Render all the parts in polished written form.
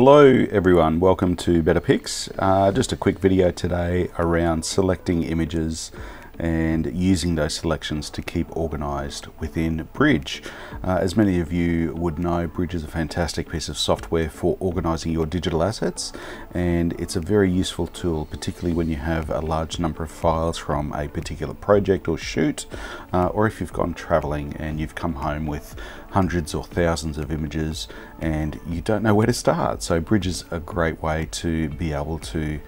Hello everyone, welcome to Better Picks. Just a quick video today around selecting images and using those selections to keep organized within Bridge. As many of you would know, Bridge is a fantastic piece of software for organizing your digital assets, and it's a very useful tool, particularly when you have a large number of files from a particular project or shoot, or if you've gone traveling and you've come home with hundreds or thousands of images and you don't know where to start. So Bridge is a great way to be able to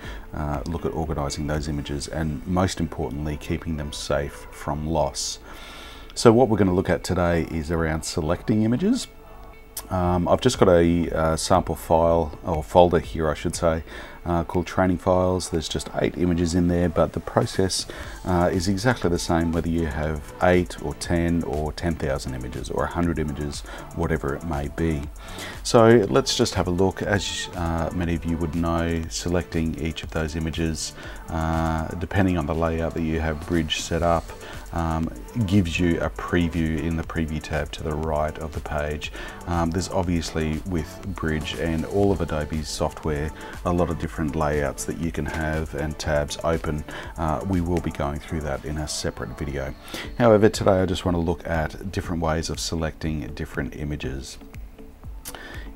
look at organizing those images and, most importantly, keeping them safe from loss. So what we're going to look at today is around selecting images. I've just got a sample file, or folder here I should say, called training files. There's just 8 images in there, but the process is exactly the same whether you have 8 or 10 or 10,000 images or 100 images, whatever it may be. So let's just have a look. As many of you would know, selecting each of those images, depending on the layout that you have Bridge set up, gives you a preview in the preview tab to the right of the page. There's obviously, with Bridge and all of Adobe's software, a lot of different layouts that you can have and tabs open. We will be going through that in a separate video. However, today I just want to look at different ways of selecting different images.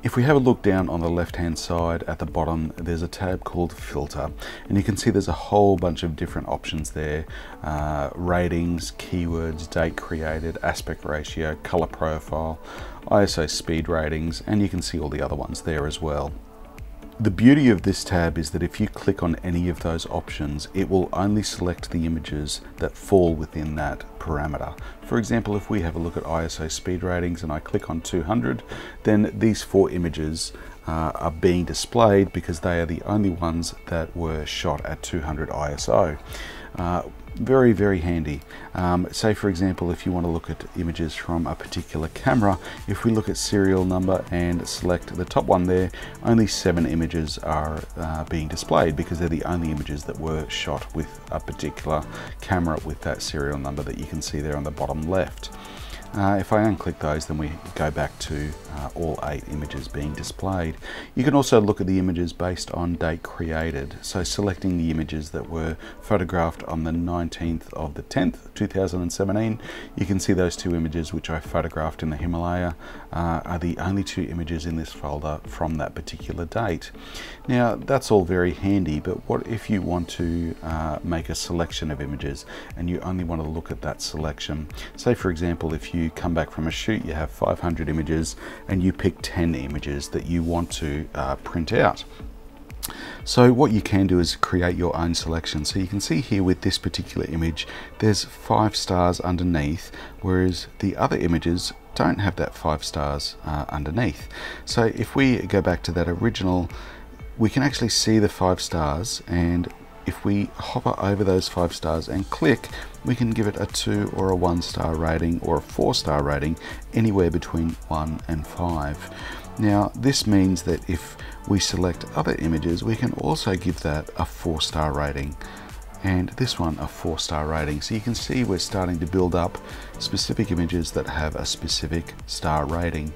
If we have a look down on the left hand side at the bottom, there's a tab called Filter, and you can see there's a whole bunch of different options there. Ratings, keywords, date created, aspect ratio, color profile, ISO speed ratings, and you can see all the other ones there as well. The beauty of this tab is that if you click on any of those options, it will only select the images that fall within that parameter. For example, if we have a look at ISO speed ratings and I click on 200, then these 4 images are being displayed because they are the only ones that were shot at 200 ISO. Very, very handy. Say for example, if you want to look at images from a particular camera, if we look at serial number and select the top one there, only 7 images are being displayed because they're the only images that were shot with a particular camera with that serial number that you can see there on the bottom left. If I unclick those, then we go back to all 8 images being displayed. You can also look at the images based on date created. So selecting the images that were photographed on the 19th of the 10th, 2017, you can see those 2 images which I photographed in the Himalaya are the only 2 images in this folder from that particular date. Now that's all very handy, but what if you want to make a selection of images and you only want to look at that selection? Say for example, if you come back from a shoot, you have 500 images and you pick 10 images that you want to print out. So what you can do is create your own selection. So you can see here with this particular image, there's 5 stars underneath, whereas the other images don't have that 5 stars underneath. So if we go back to that original, we can actually see the 5 stars, and if we hover over those 5 stars and click, we can give it a 2 or a 1-star rating or a 4-star rating, anywhere between 1 and 5. Now this means that if we select other images, we can also give that a 4-star rating, and this one a 4-star rating. So you can see we're starting to build up specific images that have a specific star rating.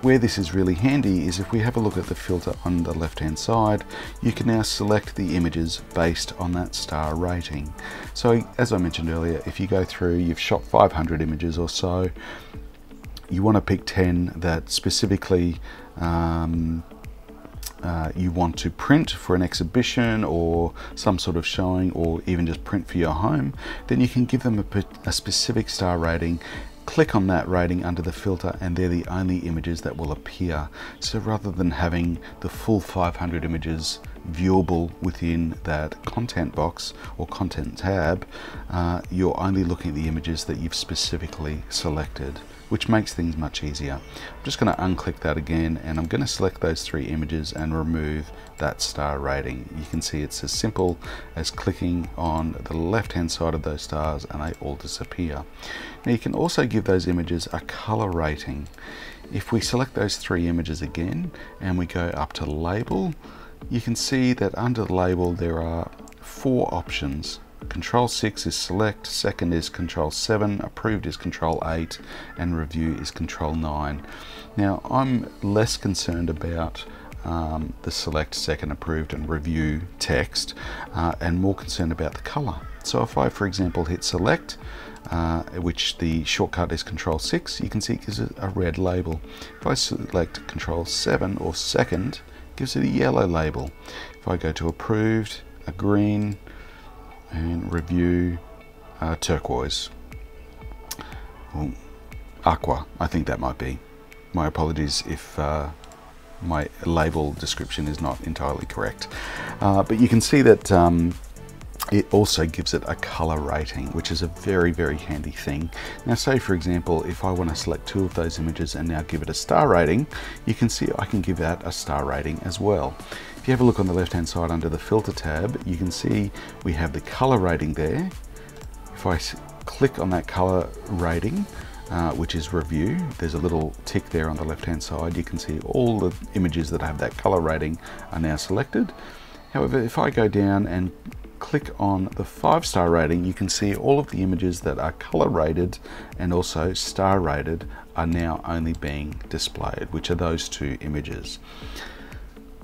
Where this is really handy is if we have a look at the filter on the left hand side, you can now select the images based on that star rating. So as I mentioned earlier, if you go through, you've shot 500 images or so, you want to pick 10 that specifically you want to print for an exhibition or some sort of showing, or even just print for your home, then you can give them a specific star rating. Click on that rating under the filter and they're the only images that will appear. So rather than having the full 500 images viewable within that content box or content tab, you're only looking at the images that you've specifically selected, which makes things much easier. I'm just going to unclick that again, and I'm going to select those 3 images and remove that star rating. You can see it's as simple as clicking on the left hand side of those stars and they all disappear. Now you can also give those images a color rating. If we select those 3 images again and we go up to label, you can see that under the label there are 4 options. Control 6 is select, second is Control 7, approved is Control 8, and review is Control 9. Now I'm less concerned about the select, second, approved and review text, and more concerned about the color. So if I, for example, hit select, which the shortcut is Control-6, you can see it gives it a red label. If I select Control-7 or second, it gives it a yellow label. If I go to approved, a green, and review, turquoise. Well, aqua, I think that might be. My apologies if my label description is not entirely correct. But you can see that it also gives it a color rating, which is a very, very handy thing. Now say, for example, if I want to select 2 of those images and now give it a star rating, you can see I can give that a star rating as well. If you have a look on the left hand side under the filter tab, you can see we have the color rating there. If I click on that color rating, which is review, there's a little tick there on the left hand side. You can see all the images that have that color rating are now selected. However, if I go down and click on the 5-star rating, you can see all of the images that are color rated and also star rated are now only being displayed, which are those 2 images.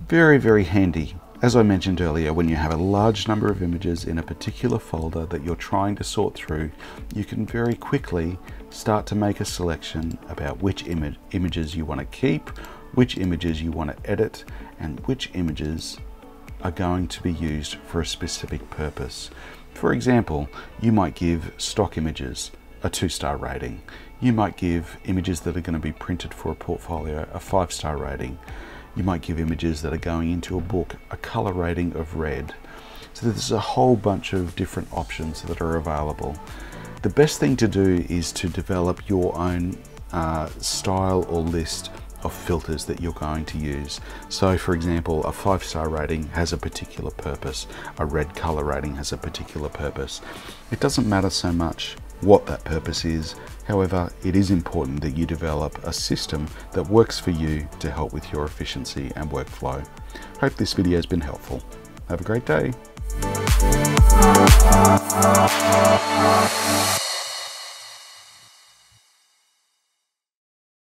Very, very handy. As I mentioned earlier, when you have a large number of images in a particular folder that you're trying to sort through, you can very quickly start to make a selection about which images you want to keep, which images you want to edit, and which images are going to be used for a specific purpose. For example, you might give stock images a 2-star rating. You might give images that are going to be printed for a portfolio a 5-star rating. You might give images that are going into a book a color rating of red. So there's a whole bunch of different options that are available. The best thing to do is to develop your own style or list of filters that you're going to use. So for example, a 5-star rating has a particular purpose. A red color rating has a particular purpose. It doesn't matter so much what that purpose is. However, it is important that you develop a system that works for you to help with your efficiency and workflow. Hope this video has been helpful. Have a great day.